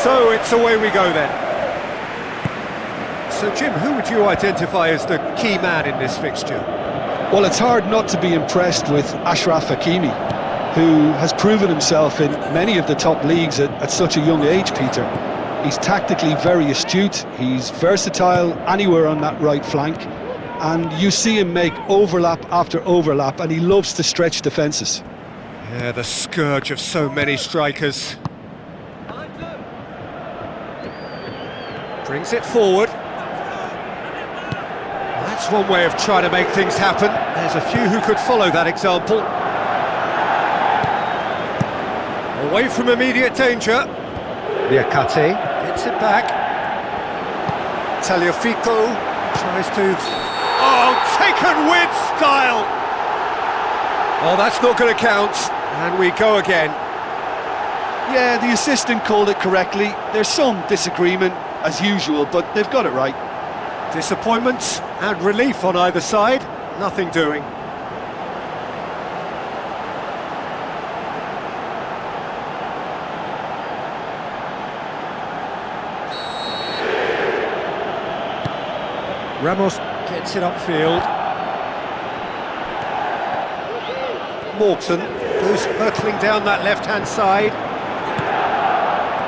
So it's away we go then. So Jim, who would you identify as the key man in this fixture? Well, it's hard not to be impressed with Achraf Hakimi, who has proven himself in many of the top leagues at such a young age, Peter. He's tactically very astute, he's versatile anywhere on that right flank, and you see him make overlap after overlap, and he loves to stretch defences. Yeah, the scourge of so many strikers. Brings it forward. That's one way of trying to make things happen. There's a few who could follow that example. Away from immediate danger. Liakate gets it back. Tagliafico tries to... Oh, taken with style! Oh, that's not going to count. And we go again. Yeah, the assistant called it correctly. There's some disagreement, as usual, but they've got it right. Disappointment and relief on either side. Nothing doing. Ramos gets it upfield. Morton goes hurtling down that left-hand side.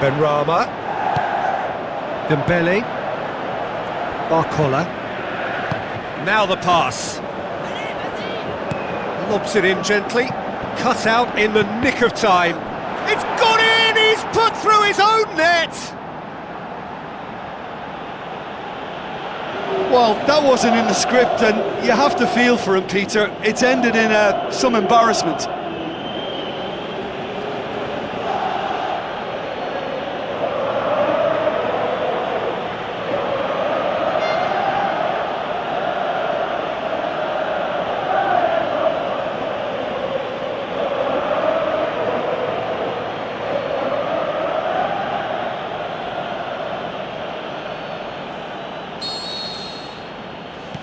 Benrahma. Dembele. Barcola. Now the pass. Lobs it in gently. Cut out in the nick of time. It's gone in! He's put through his own net! Well, that wasn't in the script, and you have to feel for him, Peter. It's ended in some embarrassment.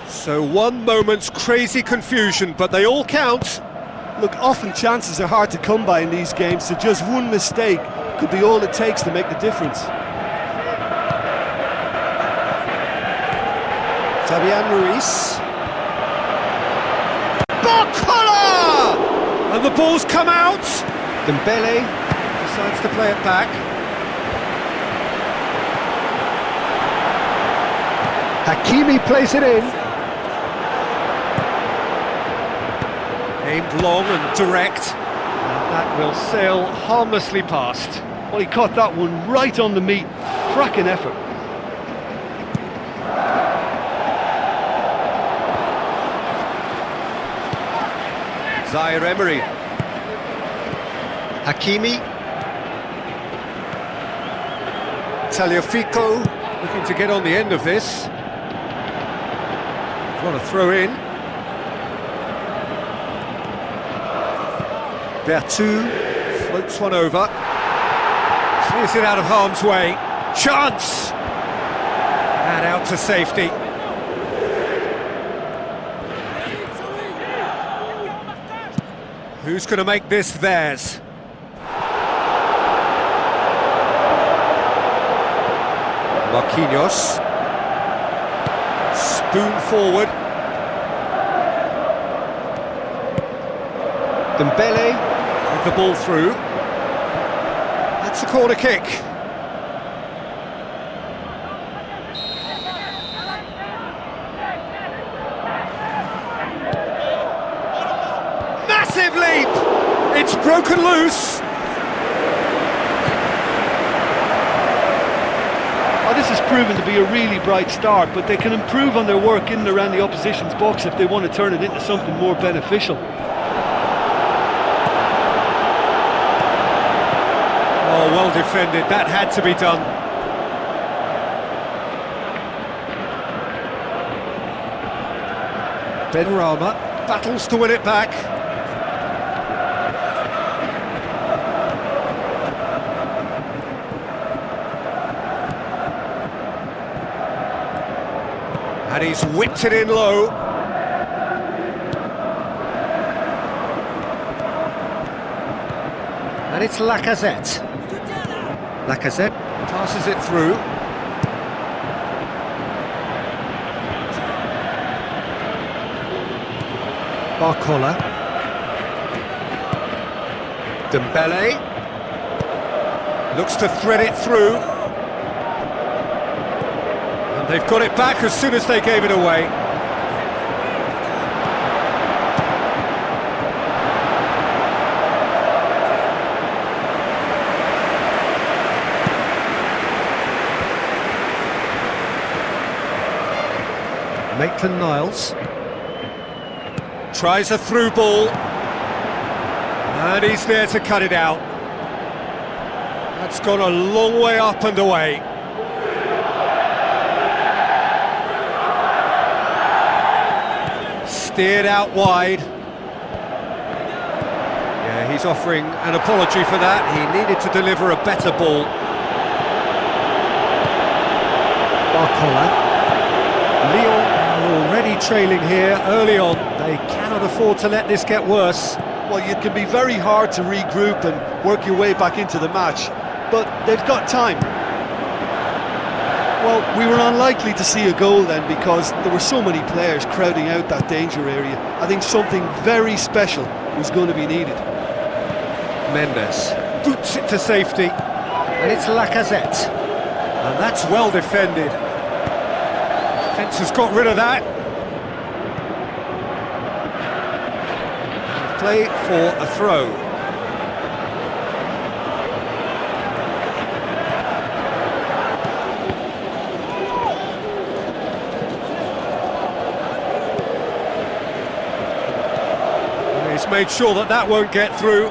So one moment's crazy confusion, but they all count. Look, often chances are hard to come by in these games, so just one mistake could be all it takes to make the difference. Fabian Ruiz. Barcola! And the ball's come out. Dembele decides to play it back. Hakimi plays it in. Aimed long and direct, and that will sail harmlessly past. Well, he caught that one right on the meat. Cracking effort. Zaire Emery. Hakimi. Tagliafico looking to get on the end of this. Want to throw in. Vertu floats one over. Clears it out of harm's way. Chance! And out to safety. Who's going to make this theirs? Marquinhos. Spoon forward. Dembele with the ball through. That's a corner kick. Massive leap! It's broken loose. Oh, this has proven to be a really bright start, but they can improve on their work in and around the opposition's box if they want to turn it into something more beneficial. Oh, well defended, that had to be done. Benrahma battles to win it back. And he's whipped it in low. And it's Lacazette. Lacazette Passes it through. Barcola. Dembele. Looks to thread it through. And they've got it back as soon as they gave it away. Maitland-Niles tries a through ball, and he's there to cut it out. That's gone a long way up and away. Steered out wide. Yeah, he's offering an apology for that. He needed to deliver a better ball. Barcola. Lyon are already trailing here early on. They cannot afford to let this get worse. Well, it can be very hard to regroup and work your way back into the match, but they've got time. Well, we were unlikely to see a goal then because there were so many players crowding out that danger area. I think something very special was going to be needed. Mendes boots it to safety, and it's Lacazette. And that's well defended. Defence has got rid of that. Play for a throw. He's made sure that that won't get through.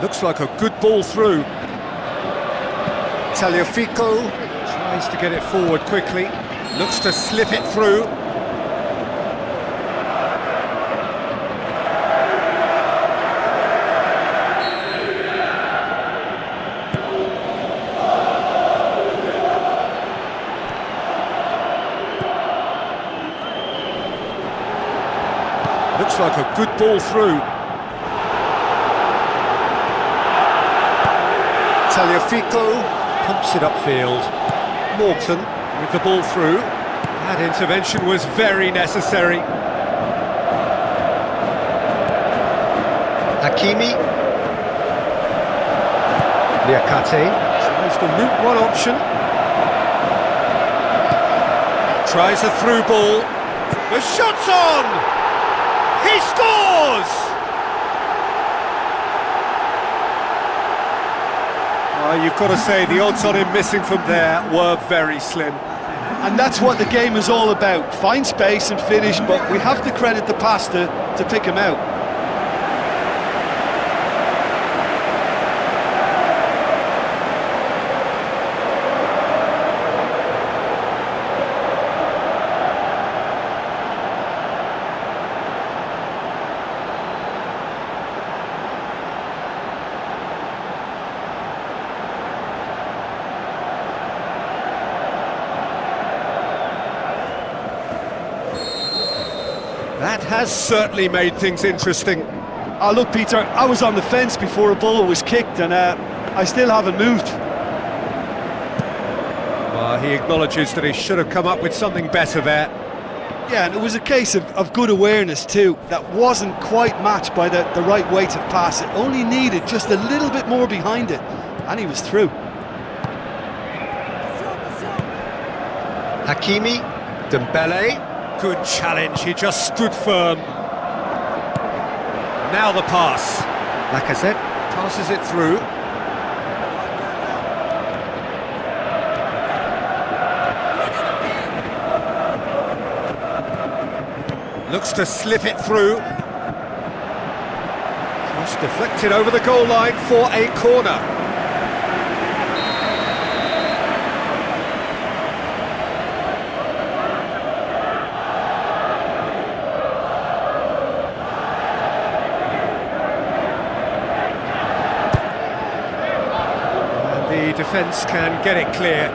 Looks like a good ball through. Tagliafico tries to get it forward quickly. Looks to slip it through. Looks like a good ball through. Tagliafico pumps it upfield. Morton with the ball through. That intervention was very necessary. Hakimi. Liakate tries the route one option. Tries a through ball. The shot's on! He scores! You've got to say the odds on him missing from there were very slim. And that's what the game is all about. Find space and finish, but we have to credit the pass to pick him out. That has certainly made things interesting. Oh, look, Peter, I was on the fence before a ball was kicked, and I still haven't moved. Well, he acknowledges that he should have come up with something better there. Yeah, and it was a case of good awareness too. That wasn't quite matched by the right weight of pass. It only needed just a little bit more behind it, and he was through. Hakimi, Dembele. Good challenge, he just stood firm. Now the pass. Lacazette passes it through. Looks to slip it through. Just deflected over the goal line for a corner. The defence can get it clear.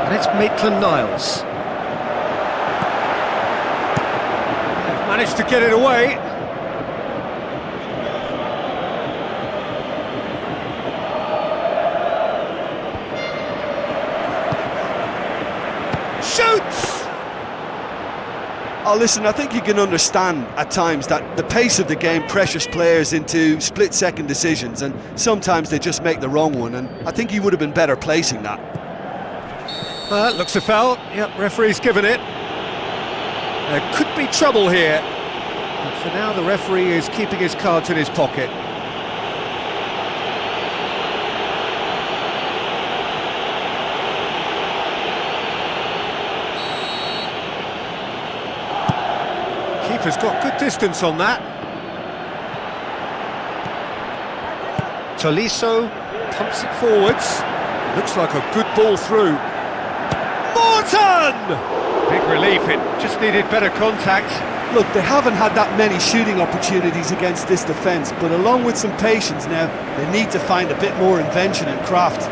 And it's Maitland-Niles. They've managed to get it away. Oh, listen, I think you can understand at times that the pace of the game pressures players into split-second decisions, and sometimes they just make the wrong one, and I think he would have been better placing that. Looks a foul. Yep, referee's given it. There could be trouble here. And for now, the referee is keeping his cards in his pocket. Keeper's got good distance on that. Tolisso pumps it forwards. Looks like a good ball through. Morton! Big relief, it just needed better contact. Look, they haven't had that many shooting opportunities against this defence, but along with some patience now, they need to find a bit more invention and craft.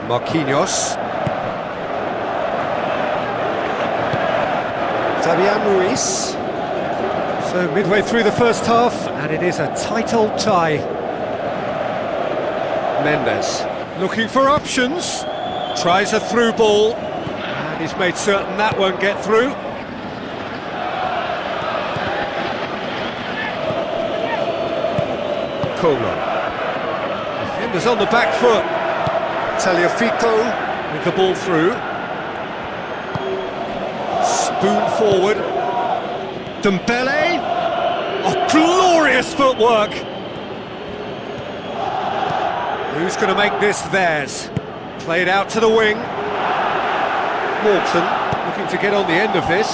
Marquinhos. Fabian Ruiz. So midway through the first half, and it is a tight old tie. Mendes looking for options. Tries a through ball, and he's made certain that won't get through. Cola. Defenders on the back foot. Tagliafico with the ball through. Spoon forward. Dembele. Oh, glorious footwork. Who's going to make this theirs? Played out to the wing. Morton looking to get on the end of this.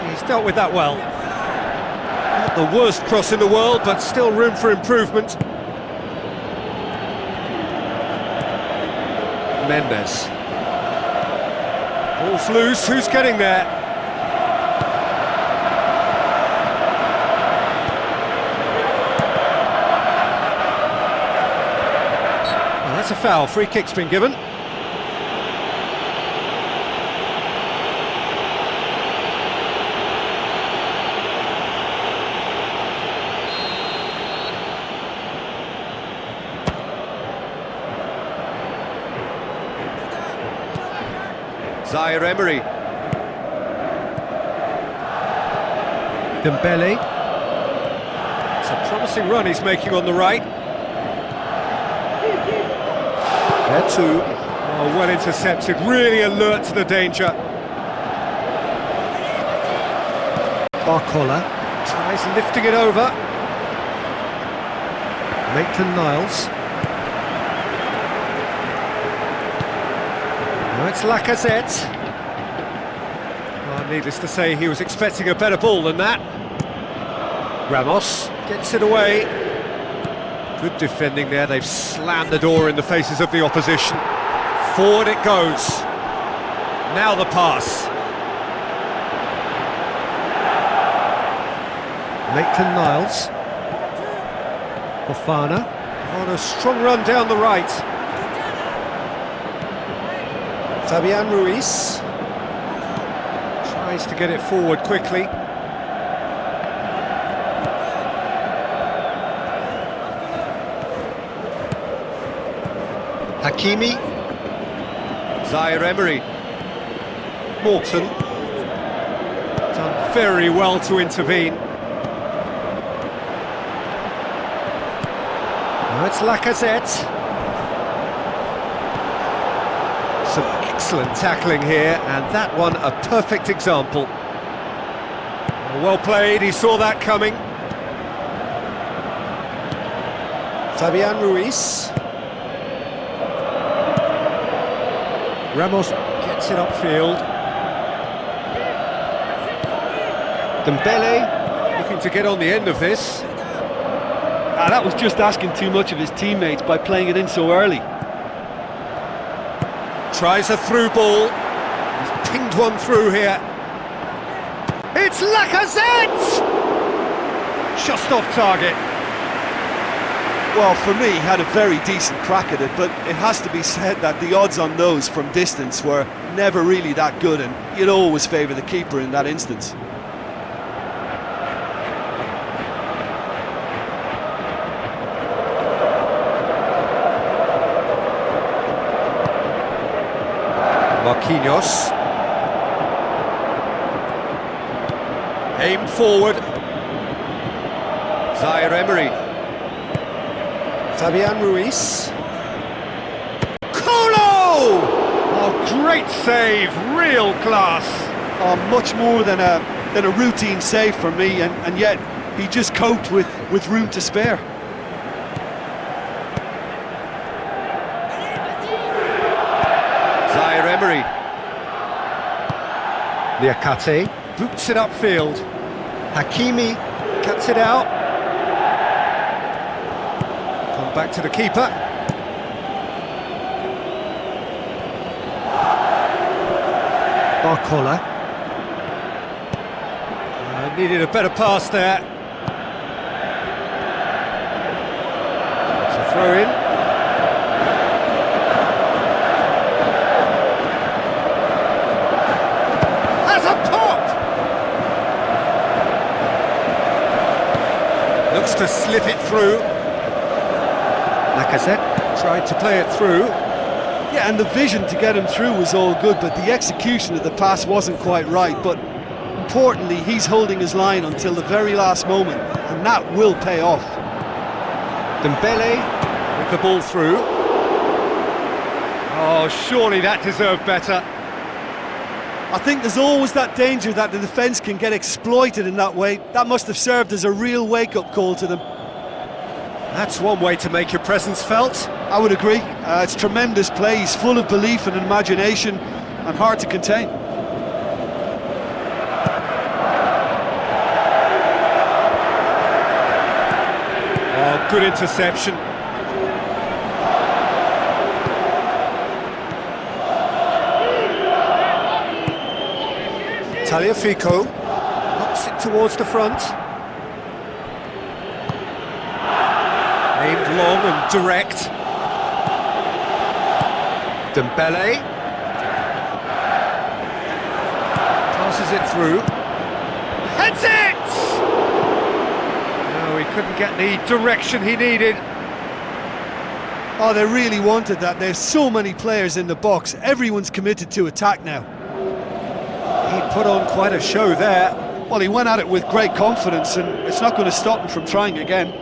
He's dealt with that well. Not the worst cross in the world, but still room for improvement. Mendes. Ball's loose, who's getting there? Well, that's a foul, free kick's been given. Zaire Emery. Dembele. It's a promising run he's making on the right. There too. Oh, well intercepted, really alert to the danger. Barcola tries lifting it over. Maitland-Niles. Now it's Lacazette. Well, needless to say, he was expecting a better ball than that. Ramos gets it away. Good defending there, they've slammed the door in the faces of the opposition. Forward it goes. Now the pass. Maitland-Niles. Fofana on a strong run down the right. Fabian Ruiz tries to get it forward quickly. Hakimi. Zaire Emery. Morton. Done very well to intervene. Now it's Lacazette. Some excellent tackling here, and that one a perfect example. Well played, he saw that coming. Fabian Ruiz. Ramos gets it upfield. Dembele looking to get on the end of this. That was just asking too much of his teammates by playing it in so early. Tries a through ball. He's pinged one through here. It's Lacazette! Just off target. Well, for me, he had a very decent crack at it, but it has to be said that the odds on those from distance were never really that good, and you'd always favour the keeper in that instance. Marquinhos. Aimed forward. Zaire Emery. Fabian Ruiz. Colo! Oh, great save, real class. Oh, much more than a routine save for me, and yet he just coped with room to spare. Zaire Emery. Liakate boots it upfield. Hakimi cuts it out. Come back to the keeper. Barcola. Needed a better pass there. It's a throw in. Has a pop! Looks to slip it through. Lacazette tried to play it through. Yeah, and the vision to get him through was all good, but the execution of the pass wasn't quite right. But importantly, he's holding his line until the very last moment, and that will pay off. Dembele with the ball through. Oh, surely that deserved better. I think there's always that danger that the defence can get exploited in that way. That must have served as a real wake-up call to them. That's one way to make your presence felt. I would agree. It's tremendous play. He's full of belief and imagination, and hard to contain. Oh, good interception. Tagliafico knocks it towards the front. Aimed long and direct. Dembele passes it through. Heads it! No, he couldn't get the direction he needed. Oh, they really wanted that. There's so many players in the box. Everyone's committed to attack now. He put on quite a show there. Well, he went at it with great confidence, and it's not going to stop him from trying again.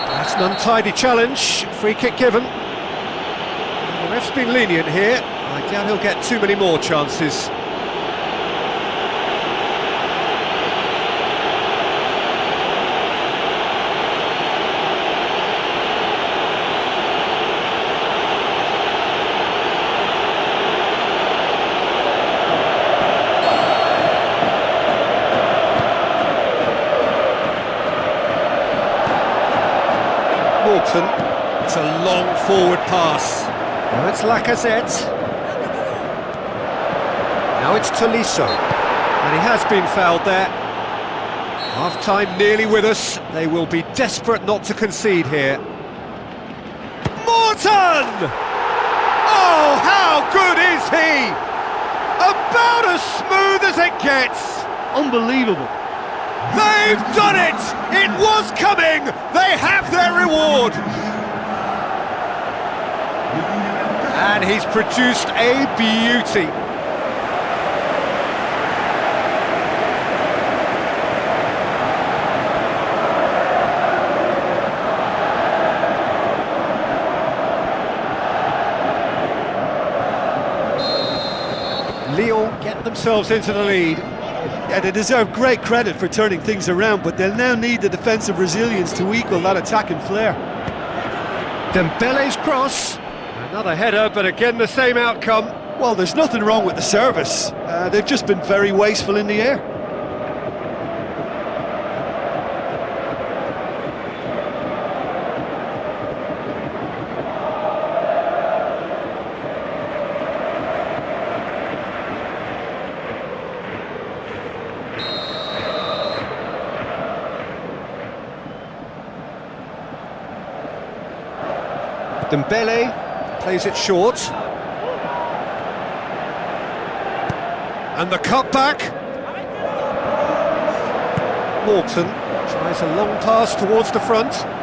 That's an untidy challenge. Free kick given. The ref's been lenient here. I doubt he'll get too many more chances. It's a long forward pass. Now it's Lacazette. Now it's Tolisso. And he has been fouled there. Half-time nearly with us. They will be desperate not to concede here. Morton! Oh, how good is he? About as smooth as it gets. Unbelievable. They've done it! It was coming! They have their reward! And he's produced a beauty. Lyon get themselves into the lead. Yeah, they deserve great credit for turning things around, but they'll now need the defensive resilience to equal that attacking flair. Dembele's cross. Another header, but again the same outcome. Well, there's nothing wrong with the service. They've just been very wasteful in the air. Dembele plays it short. And the cutback, Morton tries a long pass towards the front.